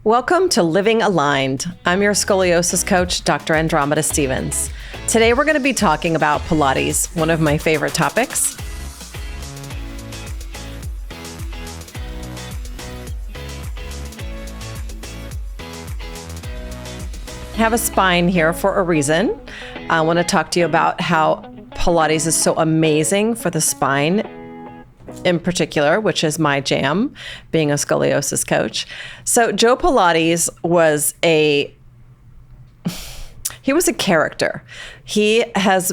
Welcome to Living Aligned. I'm your scoliosis coach, Dr. Andromeda Stevens. Today we're going to be talking about Pilates, one of my favorite topics. I have a spine here for a reason. I want to talk to you about how Pilates is so amazing for the spine in particular, which is my jam, being a scoliosis coach. So Joe Pilates was a character. He's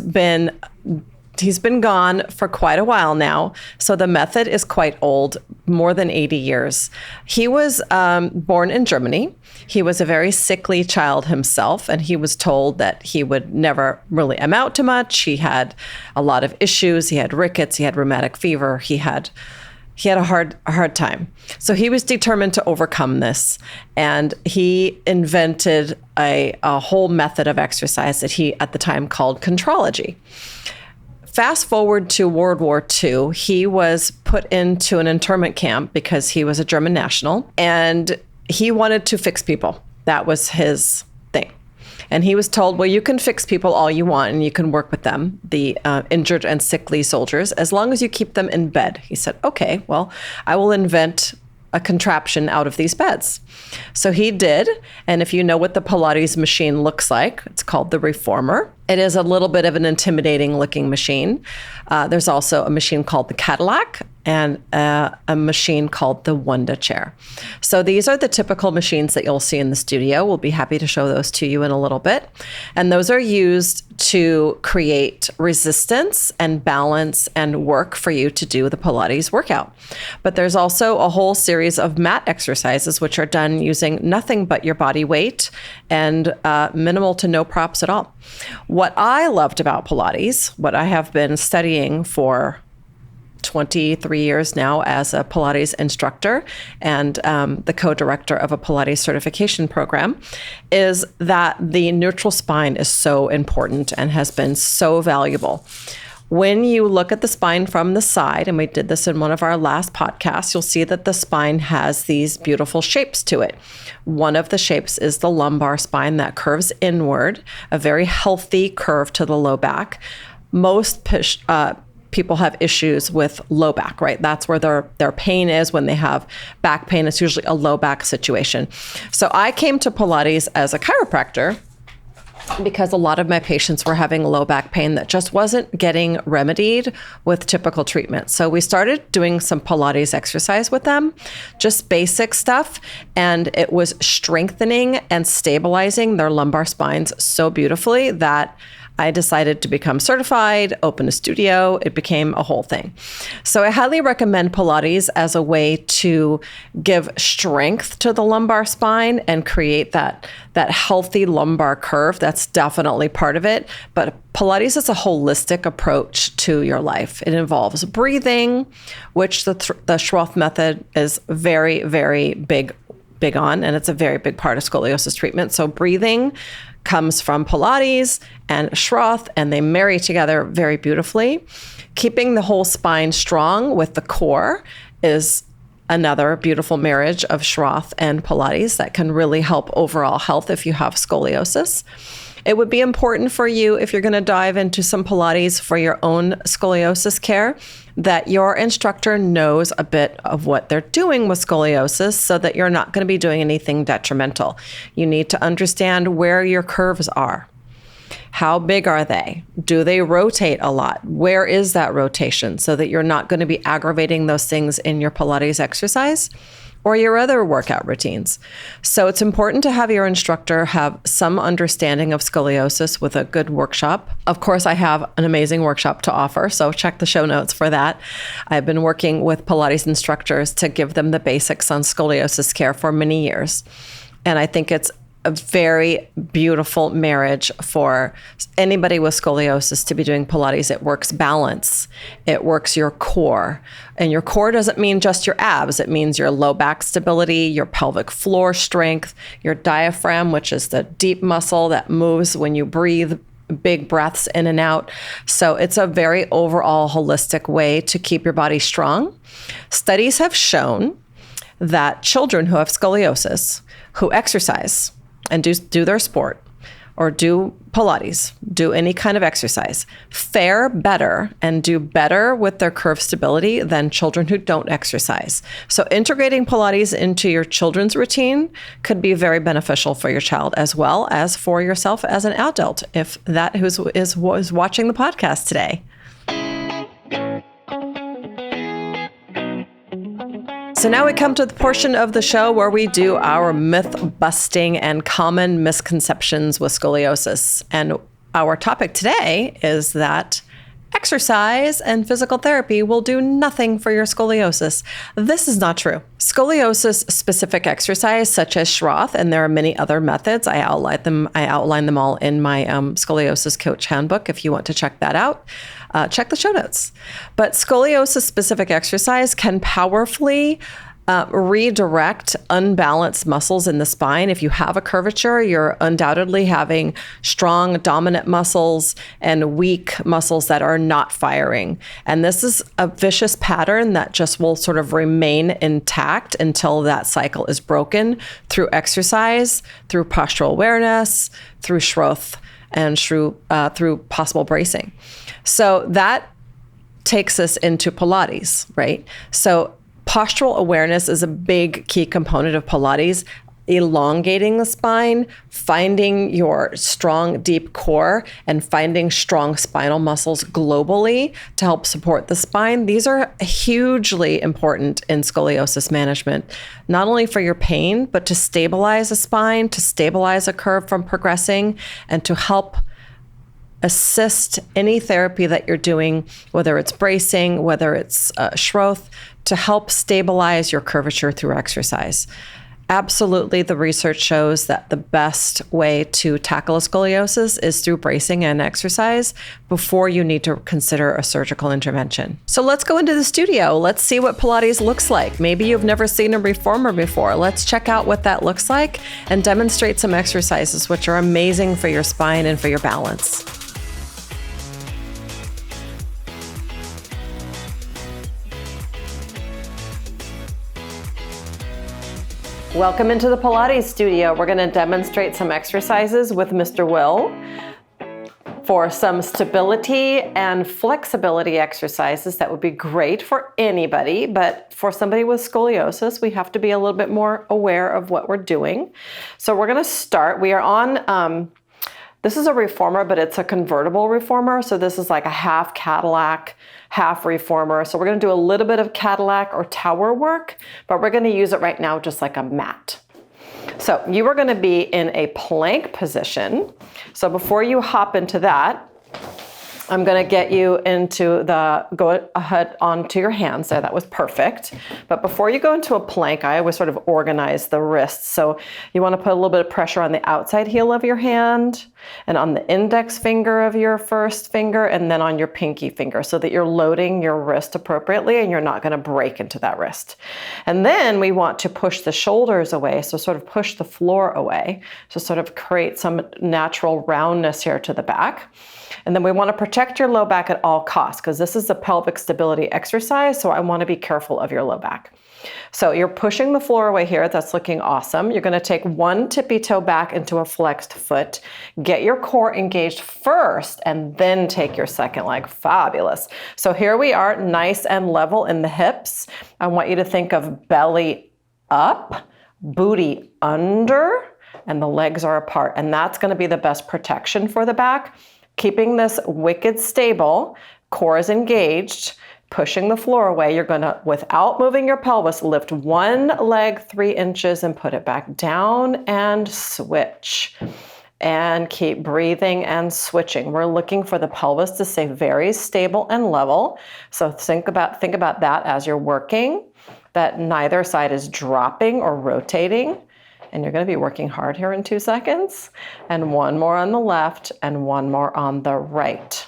been gone for quite a while now. So the method is quite old, more than 80 years. He was born in Germany. He was a very sickly child himself, and he was told that he would never really amount to much. He had a lot of issues. He had rickets. He had rheumatic fever. He had a hard time. So he was determined to overcome this, and he invented a whole method of exercise that he at the time called contrology. Fast forward to World War II, he was put into an internment camp because he was a German national, and he wanted to fix people. That was his thing. And he was told, well, you can fix people all you want and you can work with them, the injured and sickly soldiers, as long as you keep them in bed. He said, okay, well, I will invent a contraption out of these beds. So he did. And if you know what the Pilates machine looks like, it's called the Reformer. It is a little bit of an intimidating looking machine. There's also a machine called the Cadillac and a machine called the Wunda chair. So these are the typical machines that you'll see in the studio. We'll be happy to show those to you in a little bit. And those are used to create resistance and balance and work for you to do the Pilates workout. But there's also a whole series of mat exercises, which are done using nothing but your body weight and minimal to no props at all. What I loved about Pilates, what I have been studying for 23 years now as a Pilates instructor and the co-director of a Pilates certification program, is that the neutral spine is so important and has been so valuable. When you look at the spine from the side, and we did this in one of our last podcasts, you'll see that the spine has these beautiful shapes to it. One of the shapes is the lumbar spine that curves inward, a very healthy curve to the low back. Most people have issues with low back, right? That's where their pain is when they have back pain. It's usually a low back situation. So I came to Pilates as a chiropractor because a lot of my patients were having low back pain that just wasn't getting remedied with typical treatment. So we started doing some Pilates exercise with them, just basic stuff. And it was strengthening and stabilizing their lumbar spines so beautifully that I decided to become certified, open a studio. It became a whole thing. So I highly recommend Pilates as a way to give strength to the lumbar spine and create that healthy lumbar curve. That's definitely part of it. But Pilates is a holistic approach to your life. It involves breathing, which the Schroth method is very, very big on, and it's a very big part of scoliosis treatment. So breathing comes from Pilates and Schroth, and they marry together very beautifully. Keeping the whole spine strong with the core is another beautiful marriage of Schroth and Pilates that can really help overall health if you have scoliosis. It would be important for you, if you're going to dive into some Pilates for your own scoliosis care, that your instructor knows a bit of what they're doing with scoliosis so that you're not going to be doing anything detrimental. You need to understand where your curves are. How big are they? Do they rotate a lot? Where is that rotation so that you're not going to be aggravating those things in your Pilates exercise or your other workout routines? So it's important to have your instructor have some understanding of scoliosis with a good workshop. Of course, I have an amazing workshop to offer, so check the show notes for that. I've been working with Pilates instructors to give them the basics on scoliosis care for many years. And I think it's a very beautiful marriage for anybody with scoliosis to be doing Pilates. It works balance. It works your core. And your core doesn't mean just your abs. It means your low back stability, your pelvic floor strength, your diaphragm, which is the deep muscle that moves when you breathe big breaths in and out. So it's a very overall holistic way to keep your body strong. Studies have shown that children who have scoliosis, who exercise and do their sport, or do Pilates, do any kind of exercise, fare better and do better with their curve stability than children who don't exercise. So integrating Pilates into your children's routine could be very beneficial for your child as well as for yourself as an adult, if that is watching the podcast today. So now we come to the portion of the show where we do our myth busting and common misconceptions with scoliosis. And our topic today is that exercise and physical therapy will do nothing for your scoliosis. This is not true. Scoliosis-specific exercise, such as Schroth, and there are many other methods. I outline them all in my Scoliosis Coach handbook. If you want to check that out, check the show notes. But scoliosis-specific exercise can powerfully redirect unbalanced muscles in the spine. If you have a curvature, you're undoubtedly having strong dominant muscles and weak muscles that are not firing. And this is a vicious pattern that just will sort of remain intact until that cycle is broken through exercise, through postural awareness, through Schroth, and through possible bracing. So that takes us into Pilates, right? So postural awareness is a big key component of Pilates, elongating the spine, finding your strong, deep core, and finding strong spinal muscles globally to help support the spine. These are hugely important in scoliosis management, not only for your pain, but to stabilize a spine, to stabilize a curve from progressing, and to help assist any therapy that you're doing, whether it's bracing, whether it's Schroth, to help stabilize your curvature through exercise. Absolutely, the research shows that the best way to tackle a scoliosis is through bracing and exercise before you need to consider a surgical intervention. So let's go into the studio. Let's see what Pilates looks like. Maybe you've never seen a reformer before. Let's check out what that looks like and demonstrate some exercises which are amazing for your spine and for your balance. Welcome into the Pilates studio. We're going to demonstrate some exercises with Mr. Will for some stability and flexibility exercises that would be great for anybody, but for somebody with scoliosis, we have to be a little bit more aware of what we're doing. So we're going to start. We are on, this is a reformer, but it's a convertible reformer. So this is like a half Cadillac, half reformer. So we're going to do a little bit of Cadillac or tower work, but we're going to use it right now just like a mat. So you are going to be in a plank position. So before you hop into that, I'm going to get you into go ahead onto your hands there. That was perfect. But before you go into a plank, I always sort of organize the wrists. So you want to put a little bit of pressure on the outside heel of your hand and on the index finger of your first finger and then on your pinky finger so that you're loading your wrist appropriately and you're not going to break into that wrist. And then we want to push the shoulders away. So sort of push the floor away to sort of create some natural roundness here to the back. And then we want to protect your low back at all costs because this is a pelvic stability exercise, so I want to be careful of your low back. So you're pushing the floor away here. That's looking awesome. You're going to take one tippy toe back into a flexed foot. Get your core engaged first and then take your second leg. Fabulous. So here we are, nice and level in the hips. I want you to think of belly up, booty under, and the legs are apart. And that's going to be the best protection for the back. Keeping this wicked stable, core is engaged, pushing the floor away. You're going to, without moving your pelvis, lift one leg 3 inches and put it back down and switch. And keep breathing and switching. We're looking for the pelvis to stay very stable and level. So think about that as you're working, that neither side is dropping or rotating. And you're going to be working hard here in 2 seconds. And one more on the left and one more on the right.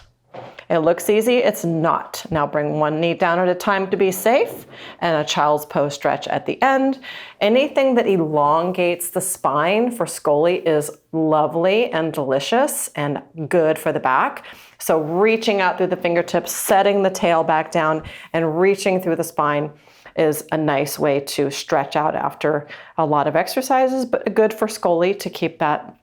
It looks easy, it's not. Now bring one knee down at a time to be safe and a child's pose stretch at the end. Anything that elongates the spine for scoli is lovely and delicious and good for the back. So reaching out through the fingertips, setting the tail back down and reaching through the spine. is a nice way to stretch out after a lot of exercises, but good for scoli to keep that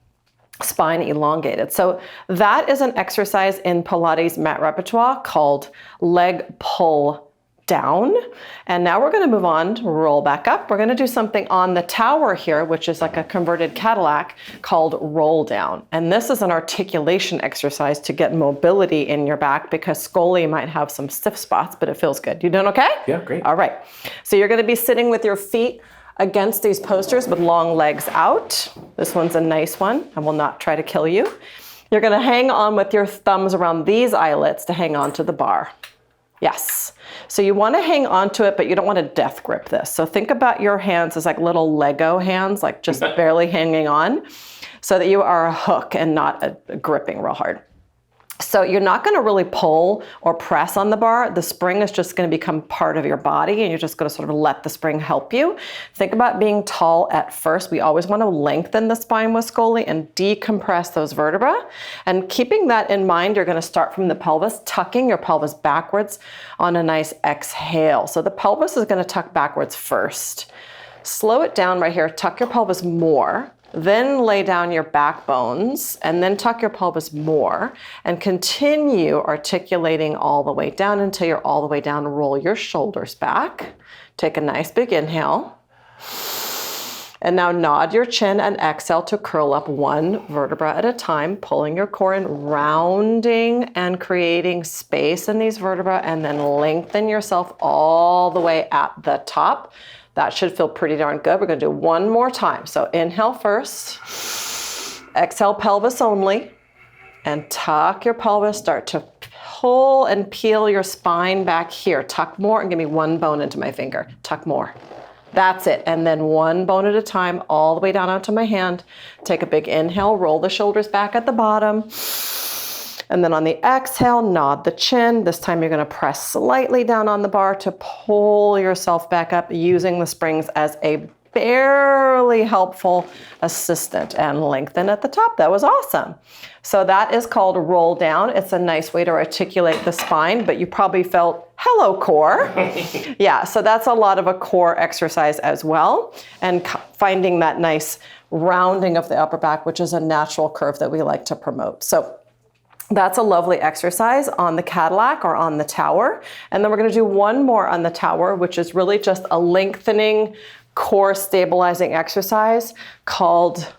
spine elongated. So that is an exercise in Pilates mat repertoire called leg pull down. And now we're going to move on to roll back up. We're going to do something on the tower here, which is like a converted Cadillac, called roll down. And this is an articulation exercise to get mobility in your back, because scoli might have some stiff spots, but it feels good. You doing okay? Yeah, great. All right. So you're going to be sitting with your feet against these posters with long legs out. This one's a nice one. I will not try to kill you. You're going to hang on with your thumbs around these eyelets to hang on to the bar. Yes. So you want to hang on to it, but you don't want to death grip this. So think about your hands as like little Lego hands, like just barely hanging on, so that you are a hook and not a gripping real hard. So you're not going to really pull or press on the bar. The spring is just going to become part of your body, and you're just going to sort of let the spring help you. Think about being tall at first. We always want to lengthen the spine with scoli and decompress those vertebrae. And keeping that in mind, you're going to start from the pelvis, tucking your pelvis backwards on a nice exhale. So the pelvis is going to tuck backwards first. Slow it down right here. Tuck your pelvis more. Then lay down your back bones, and then tuck your pelvis more, and continue articulating all the way down until you're all the way down. Roll your shoulders back. Take a nice big inhale. And now nod your chin and exhale to curl up one vertebra at a time, pulling your core in, rounding and creating space in these vertebrae, and then lengthen yourself all the way at the top. That should feel pretty darn good. We're going to do one more time. So inhale first, exhale pelvis only, and tuck your pelvis. Start to pull and peel your spine back here. Tuck more and give me one bone into my finger. Tuck more. That's it. And then one bone at a time, all the way down onto my hand. Take a big inhale, roll the shoulders back at the bottom. And then on the exhale, nod the chin. This time you're going to press slightly down on the bar to pull yourself back up, using the springs as a barely helpful assistant, and lengthen at the top. That was awesome. So that is called roll down. It's a nice way to articulate the spine, but you probably felt, hello core. Yeah, so that's a lot of a core exercise as well, and finding that nice rounding of the upper back, which is a natural curve that we like to promote. So that's a lovely exercise on the Cadillac or on the tower. And then we're going to do one more on the tower, which is really just a lengthening, core stabilizing exercise called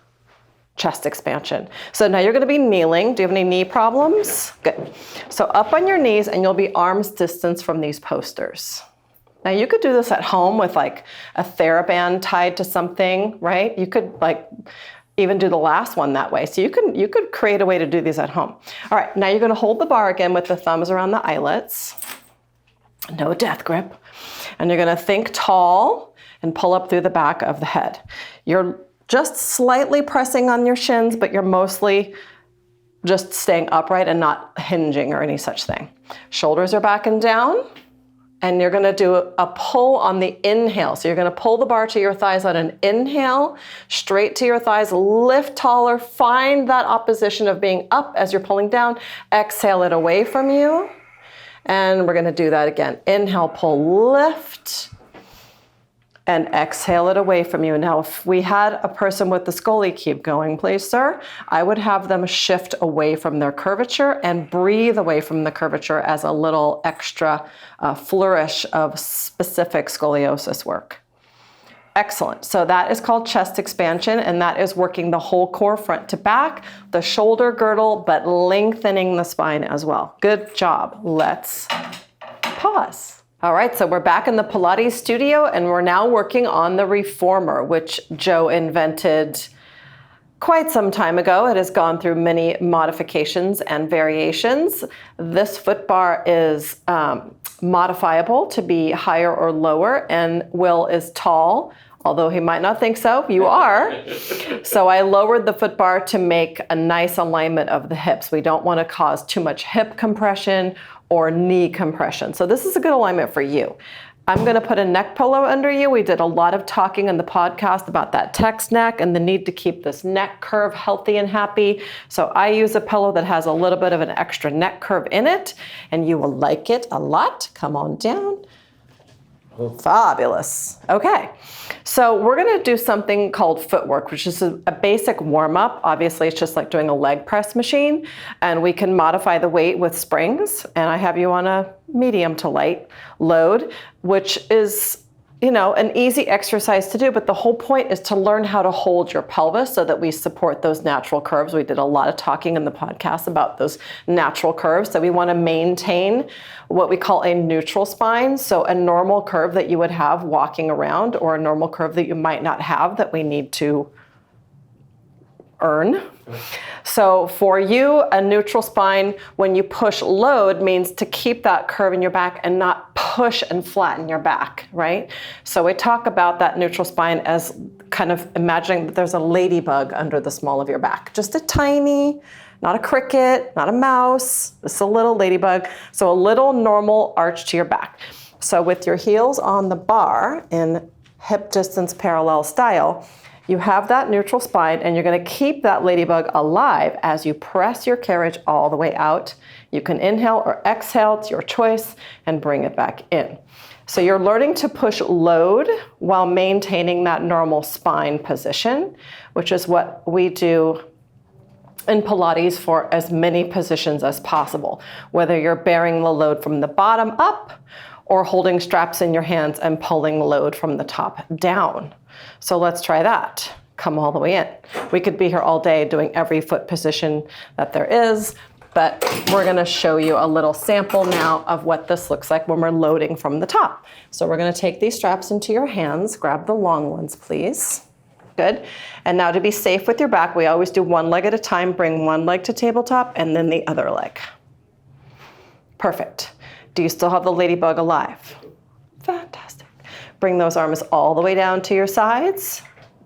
chest expansion. So now you're going to be kneeling. Do you have any knee problems? Good. So up on your knees, and you'll be arm's distance from these posters. Now you could do this at home with like a TheraBand tied to something, right? You could like even do the last one that way. So you could create a way to do these at home. All right, now you're going to hold the bar again with the thumbs around the eyelets. No death grip. And you're going to think tall and pull up through the back of the head. You're just slightly pressing on your shins, but you're mostly just staying upright and not hinging or any such thing. Shoulders are back and down. And you're going to do a pull on the inhale. So you're going to pull the bar to your thighs on an inhale, straight to your thighs, lift taller, find that opposition of being up as you're pulling down, exhale it away from you. And we're going to do that again. Inhale, pull, lift, and exhale it away from you. Now, if we had a person with the scoli, keep going, please, sir, I would have them shift away from their curvature and breathe away from the curvature as a little extra flourish of specific scoliosis work. Excellent. So that is called chest expansion, and that is working the whole core front to back, the shoulder girdle, but lengthening the spine as well. Good job. Let's pause. All right, so we're back in the Pilates studio, and we're now working on the reformer, which Joe invented quite some time ago. It has gone through many modifications and variations. This foot bar is modifiable to be higher or lower, and Will is tall, although he might not think so. You are. So I lowered the foot bar to make a nice alignment of the hips. We don't want to cause too much hip compression or knee compression. So this is a good alignment for you. I'm going to put a neck pillow under you. We did a lot of talking in the podcast about that text neck and the need to keep this neck curve healthy and happy. So I use a pillow that has a little bit of an extra neck curve in it, and you will like it a lot. Come on down. Fabulous. Okay. So we're going to do something called footwork, which is a basic warm-up. Obviously, it's just like doing a leg press machine, and we can modify the weight with springs. And I have you on a medium to light load, which is, you know, an easy exercise to do, but the whole point is to learn how to hold your pelvis so that we support those natural curves. We did a lot of talking in the podcast about those natural curves. So we want to maintain what we call a neutral spine. So a normal curve that you would have walking around, or a normal curve that you might not have that we need to earn. So for you, a neutral spine, when you push load, means to keep that curve in your back and not push and flatten your back, right? So we talk about that neutral spine as kind of imagining that there's a ladybug under the small of your back. Just a tiny, not a cricket, not a mouse, just a little ladybug. So a little normal arch to your back. So with your heels on the bar in hip distance parallel style, you have that neutral spine, and you're going to keep that ladybug alive as you press your carriage all the way out. You can inhale or exhale, it's your choice, and bring it back in. So you're learning to push load while maintaining that normal spine position, which is what we do in Pilates for as many positions as possible, whether you're bearing the load from the bottom up or holding straps in your hands and pulling load from the top down. So let's try that. Come all the way in. We could be here all day doing every foot position that there is, but we're going to show you a little sample now of what this looks like when we're loading from the top. So we're going to take these straps into your hands. Grab the long ones, please. Good. And now to be safe with your back, we always do one leg at a time. Bring one leg to tabletop and then the other leg. Perfect. Do you still have the ladybug alive? Fantastic. Bring those arms all the way down to your sides.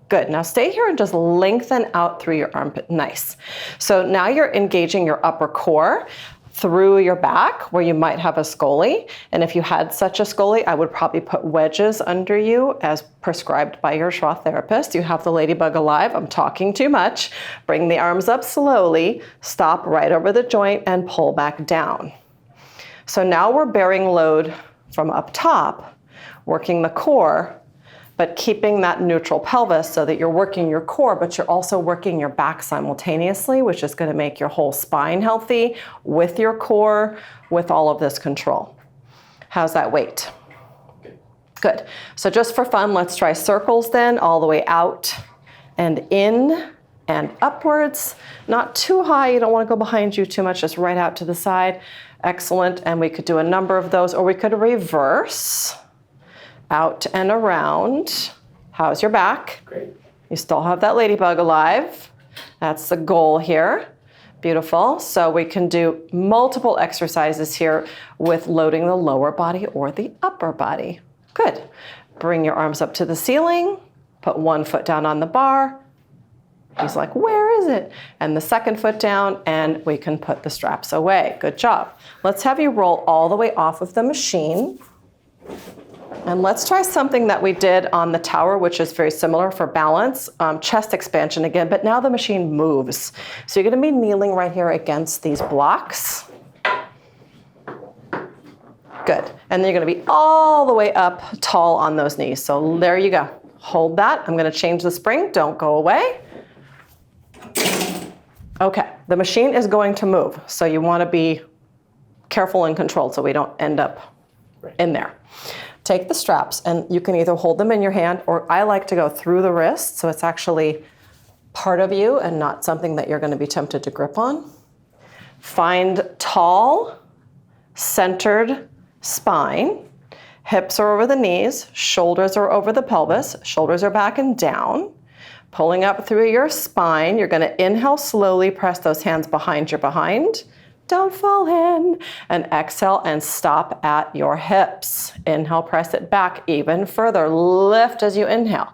Good. Now stay here and just lengthen out through your armpit. Nice. So now you're engaging your upper core through your back where you might have a scoli. And if you had such a scoli, I would probably put wedges under you as prescribed by your Schwa therapist. You have the ladybug alive. I'm talking too much. Bring the arms up slowly. Stop right over the joint and pull back down. So now we're bearing load from up top, working the core, but keeping that neutral pelvis so that you're working your core, but you're also working your back simultaneously, which is going to make your whole spine healthy with your core, with all of this control. How's that weight? Good. So just for fun, let's try circles then, all the way out and in and upwards. Not too high, you don't want to go behind you too much, just right out to the side. Excellent. And we could do a number of those, or we could reverse. Out and around. How's your back? Great. You still have that ladybug alive. That's the goal here. Beautiful. So we can do multiple exercises here with loading the lower body or the upper body. Good. Bring your arms up to the ceiling. Put one foot down on the bar. He's like, where is it? And the second foot down, and we can put the straps away. Good job. Let's have you roll all the way off of the machine. And let's try something that we did on the tower, which is very similar for balance, chest expansion again, but now the machine moves. So you're going to be kneeling right here against these blocks. Good. And then you're going to be all the way up tall on those knees. So there you go. Hold that. I'm going to change the spring. Don't go away. Okay. The machine is going to move. So you want to be careful and controlled so we don't end up in there. Take the straps, and you can either hold them in your hand, or I like to go through the wrist, so it's actually part of you and not something that you're going to be tempted to grip on. Find tall, centered spine. Hips are over the knees, shoulders are over the pelvis, shoulders are back and down. Pulling up through your spine, you're going to inhale slowly, press those hands behind your behind. Don't fall in. And exhale and stop at your hips. Inhale, press it back even further. Lift as you inhale.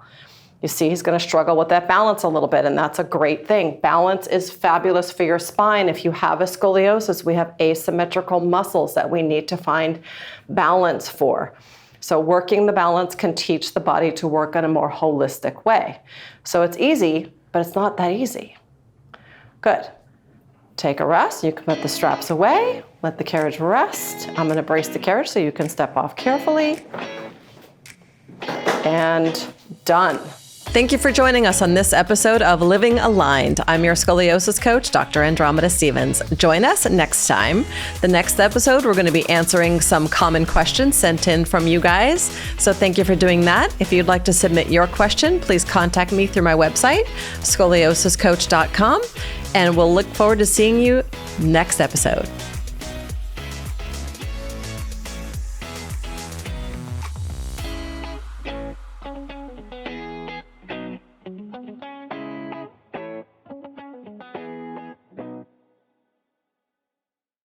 You see he's going to struggle with that balance a little bit, and that's a great thing. Balance is fabulous for your spine. If you have a scoliosis, we have asymmetrical muscles that we need to find balance for. So working the balance can teach the body to work in a more holistic way. So it's easy, but it's not that easy. Good. Take a rest. You can put the straps away. Let the carriage rest. I'm going to brace the carriage so you can step off carefully. And done. Thank you for joining us on this episode of Living Aligned. I'm your scoliosis coach, Dr. Andromeda Stevens. Join us next time. The next episode, we're going to be answering some common questions sent in from you guys. So thank you for doing that. If you'd like to submit your question, please contact me through my website, ScoliosisCoach.com, and we'll look forward to seeing you next episode.